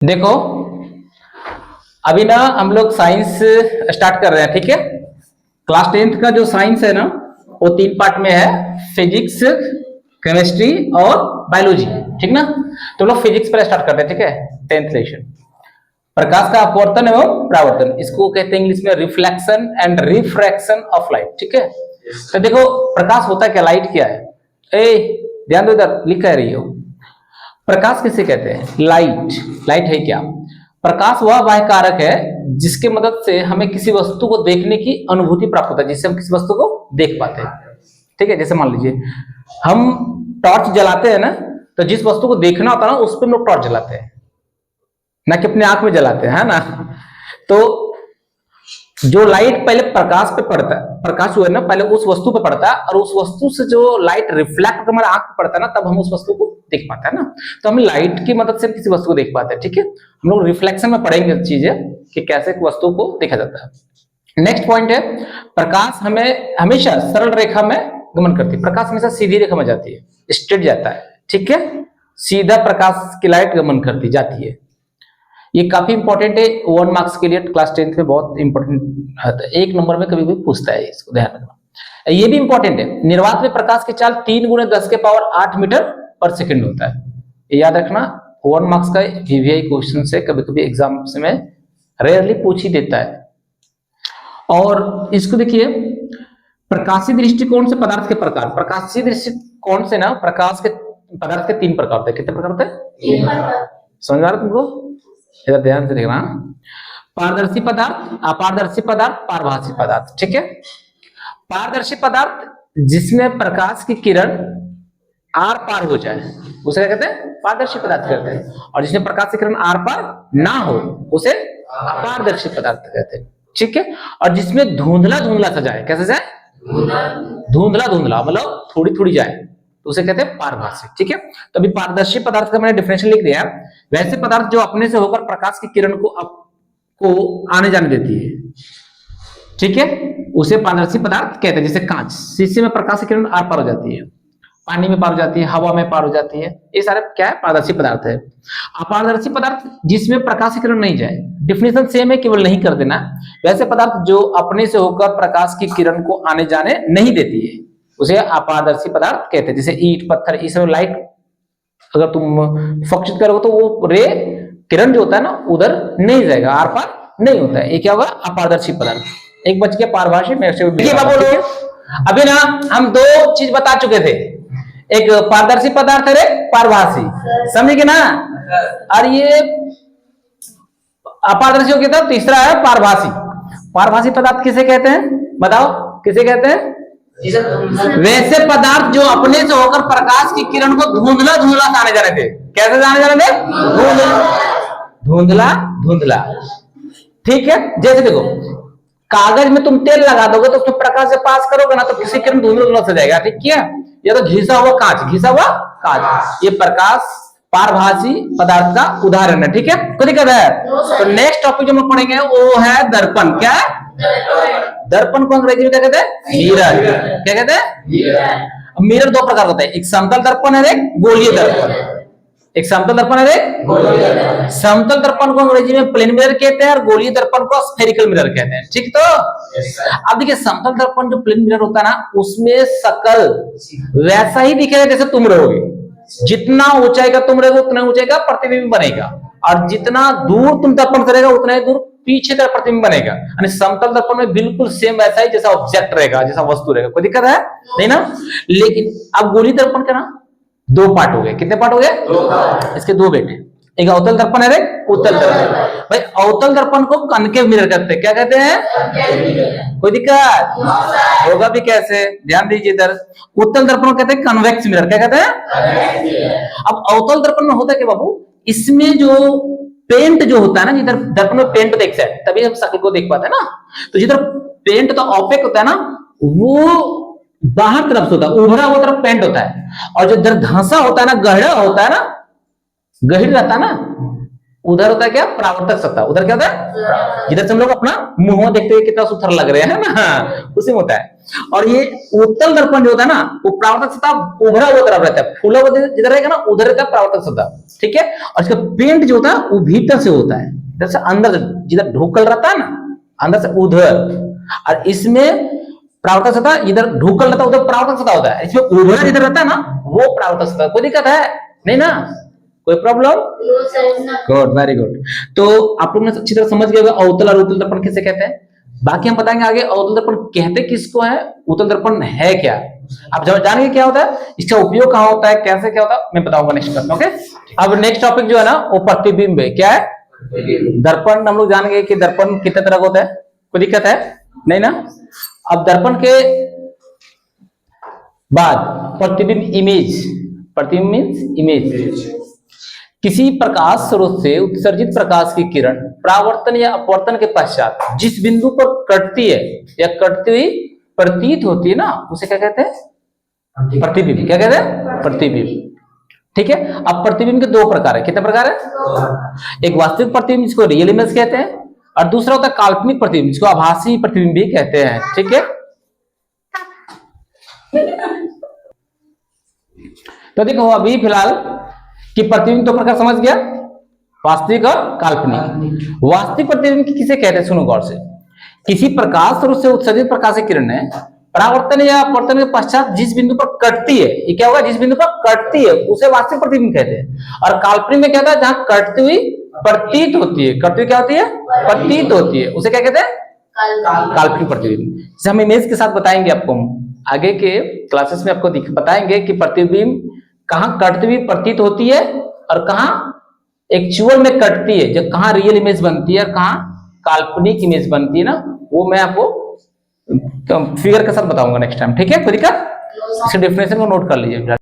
देखो, अभी ना हम लोग साइंस स्टार्ट कर रहे हैं, ठीक है। क्लास 10th का जो साइंस है ना, वो 3 पार्ट में है, फिजिक्स, केमिस्ट्री और बायोलॉजी, ठीक ना। तो लोग फिजिक्स पर स्टार्ट करते हैं, ठीक है। 10th लेक्चर, प्रकाश का अपवर्तन एवं परावर्तन, इसको कहते हैं इंग्लिश में reflection and refraction of light, ठीक है। तो देखो, प्रकाश होता है क्या, लाइट क्या है, ध्यान दो, इधर लिखा रही हो। प्रकाश किसे कहते हैं, लाइट। लाइट है क्या, प्रकाश वह बाह्य कारक है जिसके मदद से हमें किसी वस्तु को देखने की अनुभूति प्राप्त होता है, जिससे हम किसी वस्तु को देख पाते हैं, ठीक है। जैसे मान लीजिए हम टॉर्च जलाते हैं ना, तो जिस वस्तु को देखना होता है ना, उस पर हम लोग टॉर्च जलाते हैं, ना कि अपने आंख में जलाते हैं, है ना। तो जो लाइट पहले प्रकाश पे पड़ता है, प्रकाश जो है ना पहले उस वस्तु पे पड़ता है, और उस वस्तु से जो लाइट रिफ्लेक्ट हमारे आंख पे पड़ता है ना, तब हम उस वस्तु को देख पाते हैं ना। तो हम लाइट की मदद से किसी वस्तु को देख पाते हैं, ठीक है। हम लोग रिफ्लेक्शन में पढ़ेंगे चीजें कि कैसे वस्तु को देखा जाता है। नेक्स्ट पॉइंट है, प्रकाश हमें हमेशा सरल रेखा में गमन करती है। प्रकाश हमेशा सीधी रेखा में जाती है, स्ट्रेट जाता है, ठीक है। सीधा प्रकाश की लाइट गमन करती जाती है। ये काफी इंपॉर्टेंट है, 1 मार्क्स के लिए क्लास 10th में बहुत इंपॉर्टेंट आता है, 1 नंबर में कभी भी पूछता है, इसको ध्यान रखना। ये भी इंपॉर्टेंट है, निर्वात में प्रकाश की चाल 3 × 10⁸ मीटर पर सेकंड होता है। ये याद रखना, 1 मार्क्स का वीवीआई क्वेश्चन से कभी कभी एग्जाम में रेयरली पूछ ही देता है। और इसको देखिए, प्रकाशीय दृष्टिकोण से पदार्थ के प्रकार, प्रकाशीय दृष्टिकोण से ना प्रकाश के पदार्थ के 3 प्रकार होते हैं। कितने प्रकार होते हैं, समझ आ रहा है तुमको, इधर ध्यान से देखना। पारदर्शी पदार्थ, अपारदर्शी पदार्थ, पारभासी पदार्थ, ठीक है। पारदर्शी पदार्थ जिसमें प्रकाश की किरण आर पार हो जाए, उसे क्या कहते हैं, पारदर्शी पदार्थ कहते हैं। और जिसमें प्रकाश की किरण आर पार ना हो, उसे अपारदर्शी पदार्थ कहते हैं, ठीक है। और जिसमें धुंधला धुंधला सा जाए, कैसे जाए, धुंधला धुंधला, मतलब थोड़ी थोड़ी जाए, तो उसे कहते हैं पारभासी, ठीक है। तो अभी पारदर्शी पदार्थ का मैंने डेफिनेशन लिख दिया। वैसे पदार्थ जो अपने से होकर प्रकाश की किरण को आने जाने देती है, ठीक है, उसे पारदर्शी पदार्थ कहते हैं। जैसे कांच, शीशे में प्रकाश की किरण आर पार हो जाती है, पानी में पार हो जाती है, हवा में पार हो जाती है, ये सारे क्या है, पारदर्शी पदार्थ है। अपारदर्शी पदार्थ जिसमें प्रकाश की किरण नहीं जाए, डेफिनेशन सेम है, केवल नहीं कर देना। वैसे पदार्थ जो अपने से होकर प्रकाश की किरण को आने जाने नहीं देती है, उसे अपारदर्शी पदार्थ कहते हैं। जैसे ईंट, पत्थर, इस लाइट अगर तुम फोकस करोगे तो वो रे किरण जो होता है ना, उधर नहीं जाएगा, आर पार नहीं होता है, ये क्या होगा, अपारदर्शी पदार्थ। एक बच गया पारभासी, बोलो। अभी ना हम 2 चीज बता चुके थे, एक पारदर्शी पदार्थ है, पारभासी, समझे कि ना। और ये अपारदर्शी हो गया था, तीसरा है पारभासी। पारभासी पदार्थ किसे कहते हैं, बताओ किसे कहते हैं, वैसे पदार्थ जो अपने से होकर प्रकाश की किरण को धुंधला धुंधला आने जाने थे। कैसे जाने जाने थे, धुंधला धुंधला, ठीक है। जैसे देखो, कागज में तुम तेल लगा दोगे तो उसमें प्रकाश से पास करोगे ना, तो किसी किरण धुंधला धुंधला से जाएगा, ठीक है। ये तो घिसा हुआ कांच, घिसा हुआ कांच, ये प्रकाश पारभासी पदार्थ का उदाहरण है, ठीक है। कोई दिक्कत है, तो नेक्स्ट टॉपिक जो हम पढ़ेंगे वो है दर्पण। क्या है, दर्पण को अंग्रेजी में क्या कहते हैं, मिरर। क्या कहते हैं, मिरर 2 प्रकार होता है, एक समतल दर्पण है, एक गोलीय दर्पण। एक समतल दर्पण है, एक गोलीय दर्पण। समतल दर्पण को अंग्रेजी में प्लेन मिरर कहते हैं, और गोलीय दर्पण को स्फेरिकल मिरर कहते हैं, ठीक। तो अब देखिए, समतल दर्पण जो प्लेन मिरर होता है ना, उसमें शकल वैसा ही दिखेगा जैसे तुम रहोगे, जितना ऊंचाई का तुम रहेगा उतना ऊंचाई का प्रतिबिंब बनेगा, और जितना दूर तुम दर्पण से रहेगा उतना ही दूर पीछे का प्रतिबिंब बनेगा। यानी समतल दर्पण में बिल्कुल सेम वैसा ही जैसा ऑब्जेक्ट रहेगा, जैसा वस्तु रहेगा, कोई दिक्कत है नहीं ना। लेकिन अब गोलीय दर्पण का ना 2 पार्ट हो गए। कितने पार्ट हो गए, इसके 2 बेटे, एक अवतल दर्पण है, एक उत्तल दर्पण। भाई अवतल दर्पण को कनकेव मिरर कहते हैं। क्या कहते हैं, कोई दिक्कत होगा भी कैसे, ध्यान दीजिए इधर। उत्तल दर्पण को कहते हैं कन्वेक्स मिरर। क्या कहते हैं, अब अवतल दर्पण में होता है क्या बाबू, इसमें जो पेंट जो होता है ना, जिधर दर्पण में पेंट देख सकते हैं तभी हम शक्ल को देख पाते हैं ना, तो जिधर पेंट तो ऑपेक होता है ना, वो बाहर तरफ से होता है, उभरा हुआ तरफ पेंट होता है। और जो इधर धंसा होता है ना, गहरा होता है ना, गहिर रहता है ना, उधर होता है क्या, परावर्तक सतह। उधर क्या होता है, जिधर से हम लोग अपना मुंह देखते हुए कितना सुथर लग रहे हैं ना, उसी में होता है। और ये उत्तल दर्पण जो होता है ना, वो परावर्तक सतह उभरा हुआ तरफ रहता है, फूला हुआ जिधर रहेगा ना उधर रहता है परावर्तक सतह, ठीक है। और इसका पेंट जो होता है वो भीतर से होता है, इधर से अंदर, जिधर ढोकल रहता है ना अंदर से उधर। और इसमें परावर्तक सतह इधर ढोकल रहता है, उधर परावर्तक सतह होता है। इसमें उभरा जिधर रहता है ना वो परावर्तक सतह। कोई दिक्कत है नहीं ना, कोई प्रॉब्लम? Good, very good. तो आप लोग ने अच्छी तरह समझ गए अवतल और उत्तल दर्पण किसे कहते हैं। बाकी हम बताएंगे आगे अवतल दर्पण कहते किसको है, उत्तल दर्पण है क्या। आप जब जानेंगे क्या होता है, इसका उपयोग कहां होता है, कैसे क्या होता है, मैं बताऊंगा नेक्स्ट क्लास में। ओके, अब नेक्स्ट टॉपिक जो है ना वो प्रतिबिंब है। क्या है, दर्पण। हम लोग जानेंगे कि दर्पण कितने तरह का होता है। कोई दिक्कत है नहीं ना। अब दर्पण के बाद प्रतिबिंब इमेज। प्रतिबिंब मींस इमेज। किसी प्रकाश स्रोत से उत्सर्जित प्रकाश की किरण परावर्तन या अपवर्तन के पश्चात जिस बिंदु पर कटती है या कटती हुई प्रतीत होती है ना उसे क्या कहते हैं, प्रतिबिंब। क्या कहते हैं, प्रतिबिंब। ठीक है। अब प्रतिबिंब के दो प्रकार है। कितने प्रकार है, एक वास्तविक प्रतिबिंब जिसको रियल इमेज कहते हैं, और दूसरा होता है काल्पनिक प्रतिबिंब जिसको आभासी प्रतिबिंब भी कहते हैं। ठीक है। तो देखो अभी फिलहाल कि प्रतिबिंब दो प्रकार समझ गया, वास्तविक और काल्पनिक। वास्तविक प्रतिबिंब किसे कहते हैं, सुनो गौर से। किसी प्रकाश स्रोत से उत्सर्जित प्रकाश की किरण है परावर्तन या अपवर्तन के पश्चात जिस बिंदु पर कटती है, ये क्या होगा, जिस बिंदु पर कटती है उसे वास्तविक प्रतिबिंब कहते हैं। और काल्पनिक में क्या होता है, जहां कटती हुई प्रतीत होती है। कटती हुई क्या होती है, प्रतीत होती है, उसे क्या कहते हैं, काल्पनिक प्रतिबिंब। जैसे हम इमेज के साथ बताएंगे आपको आगे के क्लासेस में, आपको बताएंगे कि प्रतिबिंब कहां कटती हुई प्रतीत होती है और कहां एक्चुअल में कटती है, जब कहां रियल इमेज बनती है और कहां काल्पनिक इमेज बनती है ना, वो मैं आपको फिगर के साथ बताऊंगा नेक्स्ट टाइम। ठीक है, कोई दिक्कत, इसके डेफिनेशन को नोट कर लीजिए।